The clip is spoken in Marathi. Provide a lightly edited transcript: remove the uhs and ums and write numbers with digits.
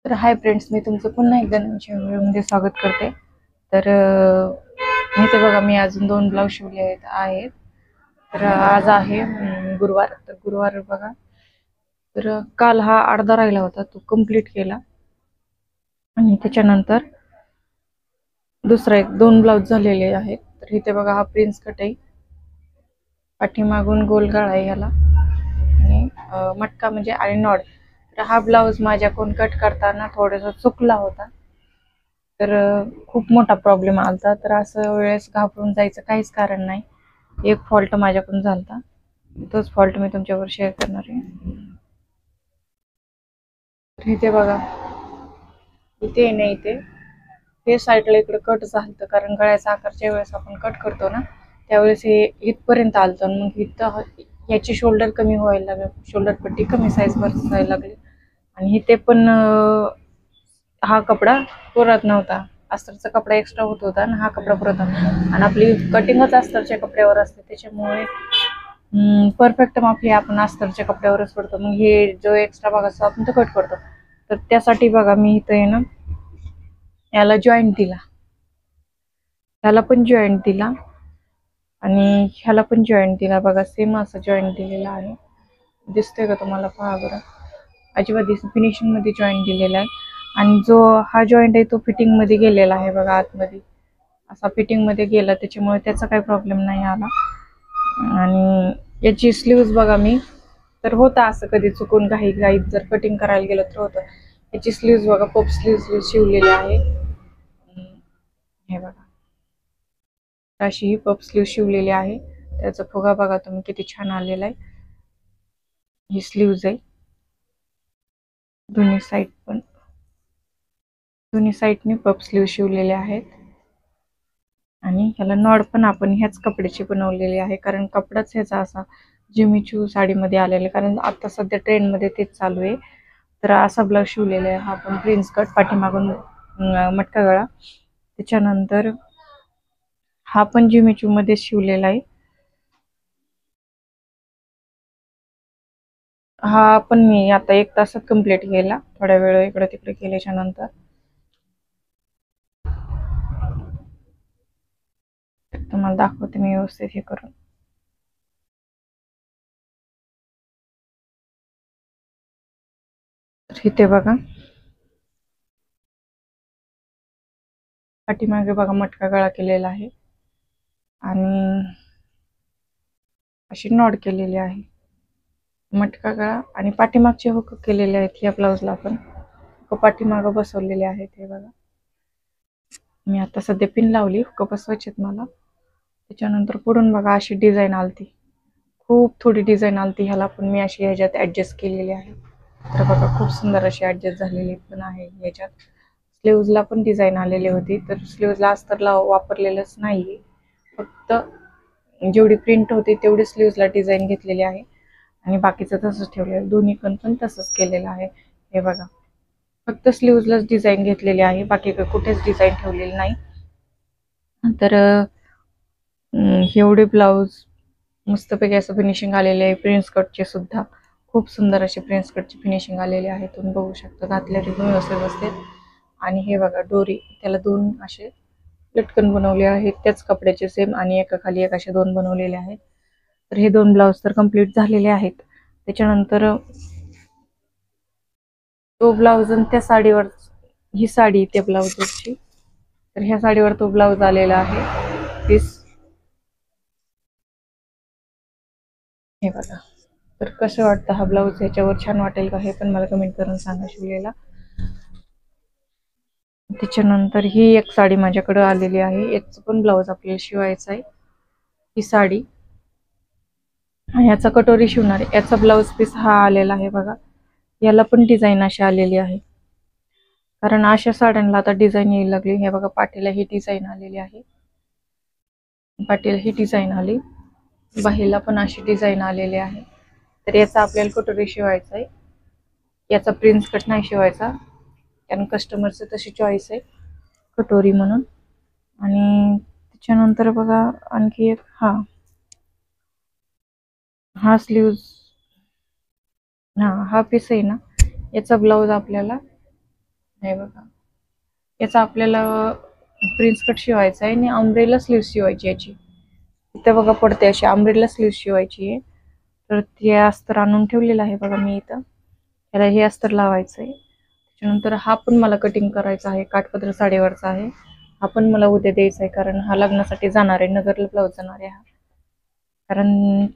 तर हाय फ्रेंड्स, मी तुमचं पुन्हा एकदा नवीन व्हिडिओमध्ये स्वागत करते. तर इथे बघा, मी अजून 2 ब्लाऊज शिवले आहेत. तर आज आहे गुरुवार. तर गुरुवार बघा, तर काल हा अर्धा राहिला होता, तो कंप्लीट केला. आणि त्याच्यानंतर दुसरा 2 ब्लाऊज झालेले आहेत. तर इथे बघा, हा प्रिन्स कट आहे, पाठीमागून गोल गळा आहे याला, आणि मटका म्हणजे आणि नॉड. तर हा ब्लाऊज माझ्याकडून कट करताना थोडासा चुकला होता. तर खूप मोठा प्रॉब्लेम आलता. तर असं वेळेस घाबरून जायचं काहीच कारण नाही. एक फॉल्ट माझ्याकडून झालता, तोच फॉल्ट मी तुमच्यावर शेअर करणार आहे. तर इथे बघा, इथे नाही, इथे हे साईडला इकडे कट झालं, कारण गळ्याचा आकारच्या वेळेस आपण कट करतो ना, त्यावेळेस हे इथपर्यंत आलतं. मग इथं याची शोल्डर कमी व्हायला लागली, शोल्डर पट्टी कमी साईज बसायला लागली. आणि इथे पण हा कपडा पुरत नव्हता. अस्तरचा कपडा एक्स्ट्रा होत होता आणि हा कपडा पुरत नव्हता. आणि आपली कटिंगच अस्तरच्या कपड्यावर असते, त्याच्यामुळे परफेक्ट माप हे आपण अस्तरच्या कपड्यावरच पडतो. मग हे जो एक्स्ट्रा भाग असतो आपण तो कट करतो. तर त्यासाठी बघा, मी इथं आहे ना, याला जॉईंट दिला, ह्याला पण जॉईंट दिला, आणि ह्याला पण जॉईंट दिला. बघा, सेम असं जॉईंट दिलेला आहे. दिसतोय का तुम्हाला? पहा बरं, अजिबात दिसत. फिनिशिंग मध्ये जॉईंट दिलेला आहे. आणि जो हा जॉईंट आहे तो फिटिंग मध्ये गेलेला आहे बघा, आतमध्ये असा फिटिंग मध्ये गेला, त्याच्यामुळे त्याचा काही प्रॉब्लेम नाही आला. आणि याची स्लीव्ज बघा, मी तर होता असं कधी चुकून घाईत जर कटिंग करायला गेलं तर होतं. याची स्लीव्ज बघा, पप स्लीव्ज शिवलेली आहे. हे बघा, अशी ही पप स्लीव्ह शिवलेली आहे. त्याचा फुगा बघा तुम्ही, किती छान आलेला आहे. ही स्लीव्ज आहे, दोन्ही साईडने पप स्लीव्ह शिवलेले आहेत. आणि ह्याला नॉड पण आपण ह्याच कपड्याची बनवलेली आहे, कारण कपडाच ह्याचा असा जिमीचू साडीमध्ये आलेला आहे, कारण आता सध्या ट्रेंडमध्ये तेच चालू आहे. तर असा ब्लाऊज शिवलेला आहे. हा पण प्रिन्स कट, पाठीमागून मटका गळा. त्याच्यानंतर हा पण जिमीचू मध्ये शिवलेला आहे. हा पण मी आता 1 तासात कंप्लीट केला, थोड्या वेळ इकडे तिकडे केल्याच्या नंतर. तुम्हाला दाखवते मी व्यवस्थित हे करून. तर इथे बघा, पाठीमागे बघा मटका गळा केलेला आहे, आणि अशी नॉड केलेली आहे. मटका गळा आणि पाठीमागचे हुक केलेले आहेत. या ब्लाऊजला आपण पाठीमागं बसवलेले आहेत. हे बघा, मी आता सध्या पिन लावली, हुक बसवायचेत मला. त्याच्यानंतर पुढून बघा, अशी डिझाईन आलती, खूप थोडी डिझाईन आलती. ह्याला पण मी अशी ह्याच्यात ऍडजस्ट केलेली आहे. तर बघा, खूप सुंदर अशी ऍडजस्ट झालेली पण आहे ह्याच्यात. स्लीव्जला पण डिझाईन आलेली होती. तर स्लीव्जला अस्तरला वापरलेलंच नाहीये, फक्त जेवढी प्रिंट होती तेवढी स्लीव्जला डिझाईन घेतलेली आहे, आणि बाकीचं तसंच ठेवलेलं. दोन्ही पण तसंच केलेलं आहे. हे बघा, फक्त स्लीव्जलाच डिझाईन घेतलेली आहे, बाकी कुठेच डिझाईन ठेवलेली नाही. तर एवढे ब्लाऊज मस्तपैकी असं फिनिशिंग आलेले आहे. प्रिन्स कटचे सुद्धा खूप सुंदर असे प्रिन्स कटची फिनिशिंग आलेली आहे. तुम्ही बघू शकता, घातल्या एकदम व्यवस्थित बसते. आणि हे बघा, डोरी त्याला 2 असे लटकन बनवले आहेत, त्याच कपड्याचे सेम, आणि एका खाली एक असे 2 बनवलेले आहेत. तर हे 2 ब्लाऊज तर कंप्लीट झालेले आहेत. त्याच्यानंतर तो ब्लाऊज आणि त्या साडीवर, ही साडी त्या ब्लाऊजवरची, तर ह्या साडीवर तो ब्लाऊज आलेला आहे पीस. हे बघा, तर कसं वाटतं हा ब्लाऊज? ह्याच्यावर छान वाटेल का हे पण मला कमेंट करून सांगा शिवलेला. त्याच्यानंतर ही एक साडी माझ्याकडे आलेली आहे, याचं पण ब्लाऊज आपल्याला शिवायचं आहे. ही साडी, ह्याचा कटोरी शिवणार आहे. याचा ब्लाऊज पीस हा आलेला आहे बघा. याला पण डिझाईन अशी आलेली आहे, कारण अशा साड्यांना आता डिझाईन यायला लागली. हे बघा, पाठीला ही डिझाईन आलेली आहे, पाठीला ही डिझाईन आली, बाहीला पण अशी डिझाईन आलेली आहे. तर याचा आपल्याला कटोरी शिवायचा आहे. याचा प्रिन्स कट नाही शिवायचा, कारण कस्टमरचं तशी चॉईस आहे कटोरी म्हणून. आणि त्याच्यानंतर बघा, आणखी एक, हा स्लीव्ज, हा पीस आहे ना, याचा ब्लाऊज आपल्याला हे बघा, याचा आपल्याला प्रिन्स कट शिवायचा आहे आणि अम्ब्रेला स्लीव्ह शिवायची याची. इथं बघा पडते अशी अम्ब्रेला स्लीव्ह शिवायची आहे. तर ते अस्तर आणून ठेवलेलं आहे बघा मी इथं. याला हे अस्तर लावायचं आहे. त्याच्यानंतर हा पण मला कटिंग करायचा आहे, काठपदर साडीवरचा आहे. हा पण मला उद्या द्यायचा आहे, कारण हा लग्नासाठी जाणार आहे, नगरला ब्लाऊज जाणार आहे हा. कारण